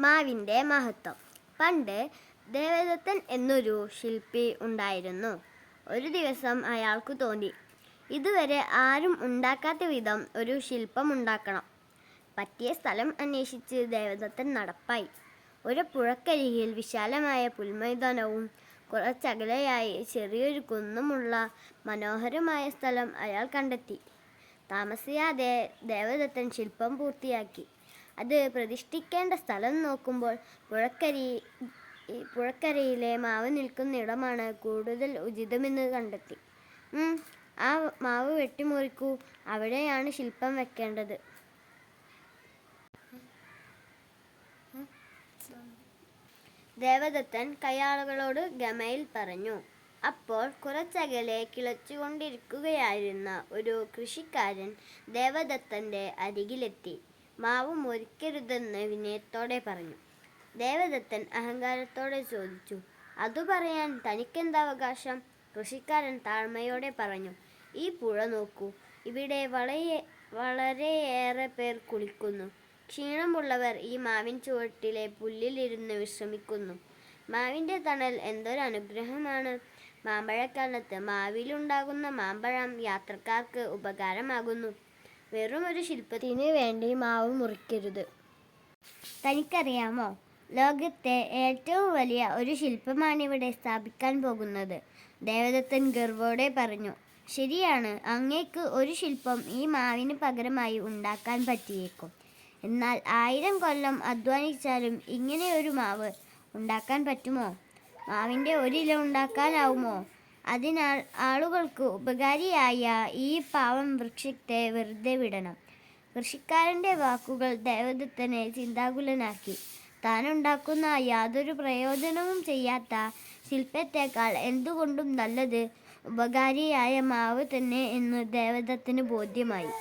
മാവിൻ്റെ മഹത്വം. പണ്ട് ദേവദത്തൻ എന്നൊരു ശില്പി ഉണ്ടായിരുന്നു. ഒരു ദിവസം അയാൾക്ക് തോന്നി, ഇതുവരെ ആരും ഉണ്ടാക്കാത്ത വിധം ഒരു ശില്പം ഉണ്ടാക്കണം. പറ്റിയ സ്ഥലം അന്വേഷിച്ച് ദേവദത്തൻ നടപ്പായി. ഒരു പുഴക്കരികിൽ വിശാലമായ പുൽമൈതാനവും കുറച്ചകലെയായി ചെറിയൊരു കുന്നുമുള്ള മനോഹരമായ സ്ഥലം അയാൾ കണ്ടെത്തി. താമസിയാതെ ദേവദത്തൻ ശില്പം പൂർത്തിയാക്കി. അത് പ്രതിഷ്ഠിക്കേണ്ട സ്ഥലം നോക്കുമ്പോൾ പുഴക്കരയിലെ മാവ് നിൽക്കുന്നിടമാണ് കൂടുതൽ ഉചിതമെന്ന് കണ്ടെത്തി. ആ മാവ് വെട്ടിമുറിക്കൂ, അവിടെയാണ് ശില്പം വെക്കേണ്ടത്. ദേവദത്തൻ കയ്യാളുകളോട് ഗമയിൽ പറഞ്ഞു. അപ്പോൾ കുറച്ചകലെ കിളച്ചുകൊണ്ടിരിക്കുകയായിരുന്ന ഒരു കൃഷിക്കാരൻ ദേവദത്തൻ്റെ അരികിലെത്തി മാവ് മുറിക്കരുതെന്ന് വിനയത്തോടെ പറഞ്ഞു. ദേവദത്തൻ അഹങ്കാരത്തോടെ ചോദിച്ചു, അതു പറയാൻ തനിക്കെന്താ അവകാശം? കൃഷിക്കാരൻ താഴ്മയോടെ പറഞ്ഞു, ഈ പുഴ നോക്കൂ, ഇവിടെ വളരെയേറെ പേർ കുളിക്കുന്നു. ക്ഷീണമുള്ളവർ ഈ മാവിൻ ചുവട്ടിലെ പുല്ലിലിരുന്ന് വിശ്രമിക്കുന്നു. മാവിൻ്റെ തണൽ എന്തൊരു അനുഗ്രഹമാണ്. മാമ്പഴക്കാലത്ത് മാവിലുണ്ടാകുന്ന മാമ്പഴം യാത്രക്കാർക്ക് ഉപകാരമാകുന്നു. വെറും ഒരു ശില്പത്തിന് വേണ്ടി മാവ് മുറിക്കരുത്. തനിക്കറിയാമോ, ലോകത്തെ ഏറ്റവും വലിയ ഒരു ശില്പമാണിവിടെ സ്ഥാപിക്കാൻ പോകുന്നത്. ദേവദത്തൻ ഗർവ്വോടെ പറഞ്ഞു. ശരിയാണ്, അങ്ങേക്ക് ഒരു ശില്പം ഈ മാവിന് പകരമായി ഉണ്ടാക്കാൻ പറ്റിയേക്കും. എന്നാൽ 1000 കൊല്ലം അധ്വാനിച്ചാലും ഇങ്ങനെയൊരു മാവ് ഉണ്ടാക്കാൻ പറ്റുമോ? മാവിൻ്റെ ഒരില ഉണ്ടാക്കാനാവുമോ? അതിനാൽ ആളുകൾക്ക് ഉപകാരിയായ ഈ പാവം വൃക്ഷത്തെ വെറുതെ വിടണം. കൃഷിക്കാരൻ്റെ വാക്കുകൾ ദേവദത്തനെ ചിന്താകുലനാക്കി. താനുണ്ടാക്കുന്ന യാതൊരു പ്രയോജനവും ചെയ്യാത്ത ശില്പത്തേക്കാൾ എന്തുകൊണ്ടും നല്ലത് ഉപകാരിയായ മാവ് തന്നെ എന്ന് ദേവദത്തന് ബോധ്യമായി.